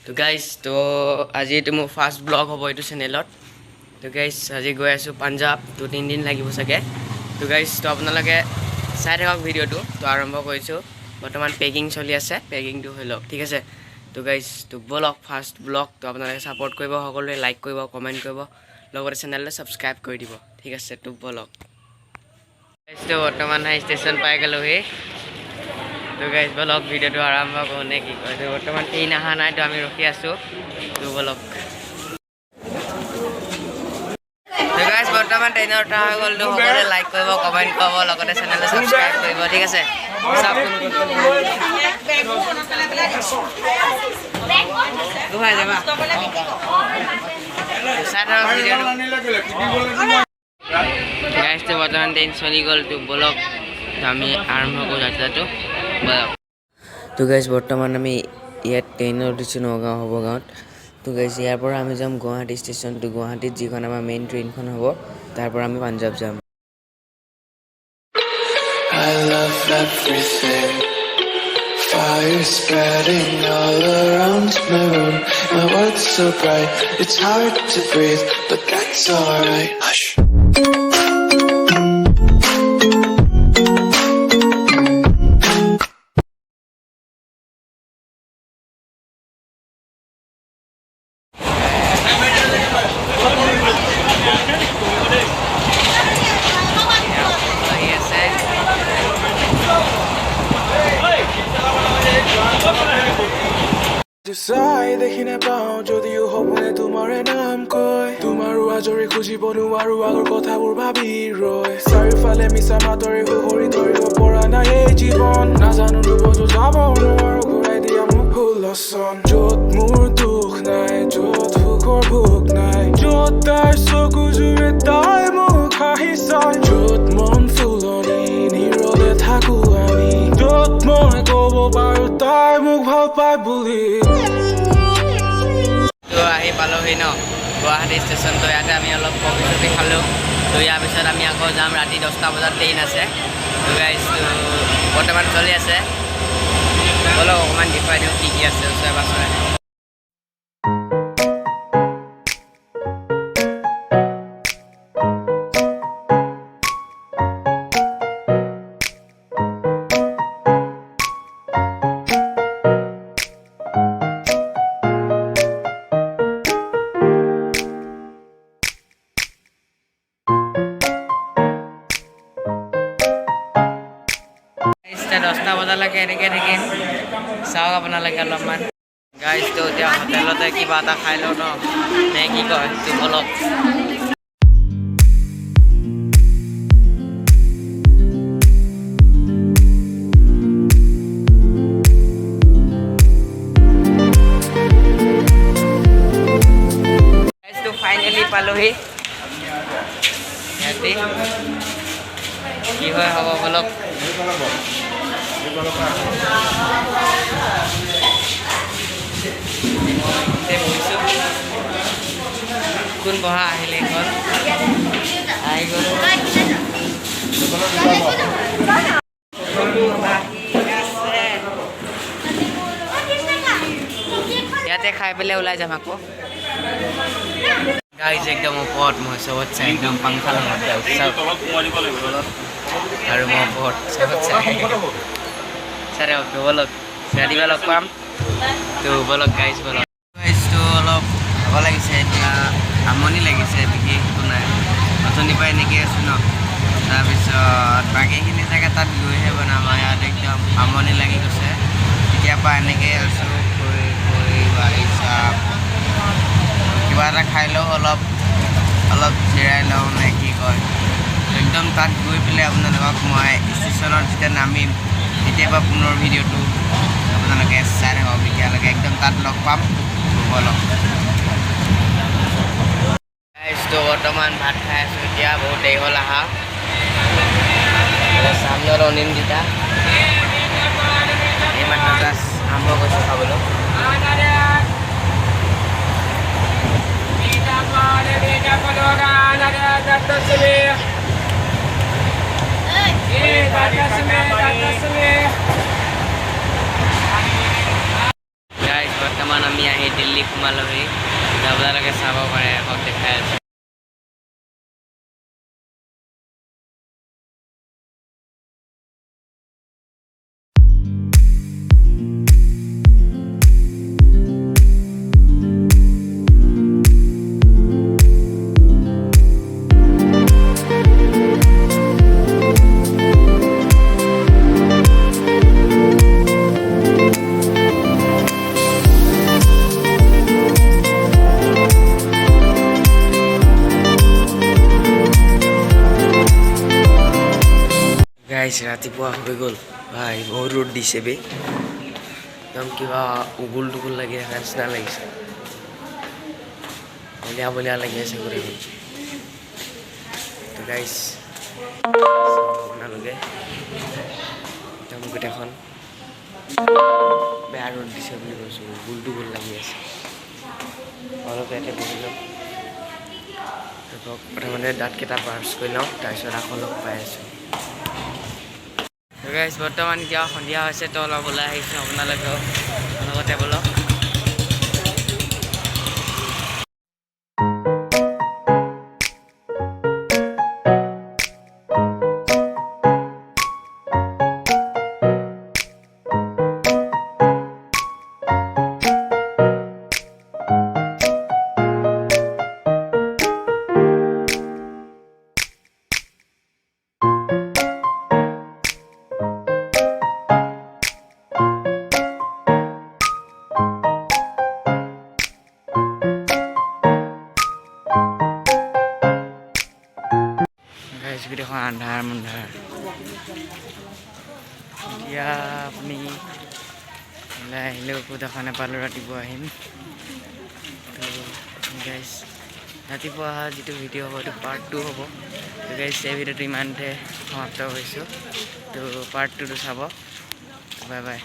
তো গাইজ তো আজি এইটো মোৰ ফাৰ্ষ্ট ব্লগ হ'ব এইটো চেনেলত তো গাইজ আজি গৈ আছোঁ পাঞ্জাব তো 3 দিন লাগিব চাগে তো গাইজ তো আপোনালোকে চাই থাকক ভিডিঅ'টো তো আৰম্ভ কৰিছোঁ বৰ্তমান পেকিং চলি আছে পেকিংটো হৈ লওক ঠিক আছে তো গাইজ তো ব্লগ ফাৰ্ষ্ট ব্লগ তো আপোনালোকে ছাপোৰ্ট কৰিব সকলোৱে লাইক কৰিব কমেণ্ট কৰিব লগতে চেনেলটো ছাবস্ক্ৰাইব কৰি দিব ঠিক আছে তো ব্লগ গাইজ তো বৰ্তমান ষ্টেচন পাই গ'লোহি তো গাইজ ব্লগ ভিডিঅ'টো আৰম্ভ কৰোঁ নে কি কয় তো বৰ্তমান ট্ৰেইন অহা নাই তো আমি ৰখি আছোঁ তো ব্লগ তো গাইজ বৰ্তমান ট্ৰেইনৰ উঠা হৈ গ'ল তো সকলোৱে লাইক কৰিব কমেণ্ট কৰিব লগতে চেনেলটো ছাবস্ক্ৰাইব কৰিব ঠিক আছে গাইজ তো বৰ্তমান ট্ৰেইন চলি গ'ল তো ব্লগ আমি আৰম্ভ কৰোঁ যাত্ৰাটো তো গাইজ বৰ্তমান আমি ইয়াত ট্ৰেইনত উঠিছোঁ নগাঁও হ'ব গাঁৱত তো গাইজ ইয়াৰ পৰা আমি যাম গুৱাহাটী ষ্টেচন তো গুৱাহাটীত যিখন আমাৰ মেইন ট্ৰেইনখন হ'ব তাৰ পৰা আমি পাঞ্জাব যাম I love everything. Fire spreading all around my room. My world's so bright, it's hard to breathe, but that's alright. Hush. Sai dekhi na pao jodiyo hopone tumare naam koi tumaru ajore khujibo nuaru agor kothabur bhabi roi sarifale misa matore hori thoribo pora na ei jibon najanu lubojo jabo nuaru ghurai dia muk bhuloson jot mur dukh nai jot hukor bhuk nai jot tar soku jure tai muk hahi sai jot mon fuloni nirode thaku ami jot moi kobo paru tai muk bhal pai buli তো আহি পালোহি ন Guwahati station তো ইয়াতে আমি অলপ coffee চফি খালোঁ তো ইয়াৰ পিছত আমি আকৌ যাম ৰাতি 10টা বজাত ট্ৰেইন আছে তো গাইজ তো বৰ্তমান চলি আছে বলক অকণমান দেখুৱাই দিওঁ কি কি আছে ওচৰে পাছৰে দহটা বজালৈকে এনেকৈ থাকিম চাওক আপোনালোকে অলপমান গাইজ তো এতিয়া হোটেলতে কিবা এটা খাই লওঁ ন নে কি কয় তো বলক গাইজ তো ফাইনেলি পালোহি ইয়াতে কি হয় হ'ব বলক কোন বহা আহিলে এখন আহি গ'ল ইয়াতে খাই পেলাই ওলাই যাম আকৌ গাইজ একদম ওপৰত মই চবত চাই একদম পাংখা লগত আৰু মই ওপৰত চবত চাই চাৰে বলক ৰাতিপুৱা লগ পাম তো বলক গাইজ বলক গাইজটো অলপ হ'ব লাগিছে এতিয়া আমনি লাগিছে বিশেষ একো নাই অথনিৰ পৰা এনেকৈ আছোঁ ন তাৰপিছত বাকীখিনি জেগা তাত গৈহে বনাম আৰু ইয়াত একদম আমনি লাগি গৈছে তেতিয়াৰ পৰা এনেকৈ আছোঁ কিবা এটা খাই লওঁ অলপ জিৰাই লওঁ নে কি কয় একদম তাত গৈ পেলাই আপোনালোকক মই ষ্টেচনত যেতিয়া নামিম তেতিয়াৰ পৰা পুনৰ ভিডিঅ'টো আপোনালোকে চাই থাকক তেতিয়ালৈকে একদম তাত লগ পাম বলক গাইজটো বৰ্তমান ভাত খাই আছোঁ এতিয়া বহুত দেৰি হ'ল আহা চামজৰ অনিন্দিতা এই মাত্ৰ জাষ্ট আৰম্ভ কৰিছোঁ খাবলৈ গাইজ বৰ্তমান আমি আহি দিল্লী সোমালোহি আপোনালোকে চাব পাৰে এখন দেখাই আছে গাইছ ৰাতিপুৱা হৈ গ'ল ভাই বহুত ৰ'দ দিছে বে একদম কিবা উগুল টুগুল লাগি থকা নিচিনা লাগিছে বলিয়া বলিয়া লাগি আছে গোটেইখন তো গাইছ আপোনালোকে একদম গোটেইখন বেয়া ৰ'দ দিছে বুলি কৈছোঁ উগুল টুগুল লাগি আছে অলপ ইয়াতে বহি লওক প্ৰথমতে দাঁতকেইটা ব্ৰাছ কৰি লওঁ তাৰপিছত আকৌ লগ পাই আছোঁ গাইছ বৰ্তমান এতিয়া সন্ধিয়া হৈছে তো অলপ ওলাই আহিছোঁ আপোনালোকেও লগতে বলক গোটেইখন আন্ধাৰ মুন্ধাৰ এতিয়া আপুনি ওলাই আহিলেও একো দেখা নাপালোঁ ৰাতিপুৱা আহিম তো গাইছ ৰাতিপুৱা অহা যিটো ভিডিঅ' হ'ব এইটো পাৰ্ট 2 হ'ব তো গাইছ এই ভিডিঅ'টো ইমানতে সমাপ্ত হৈছোঁ তো পাৰ্ট 2টো চাব বাই বাই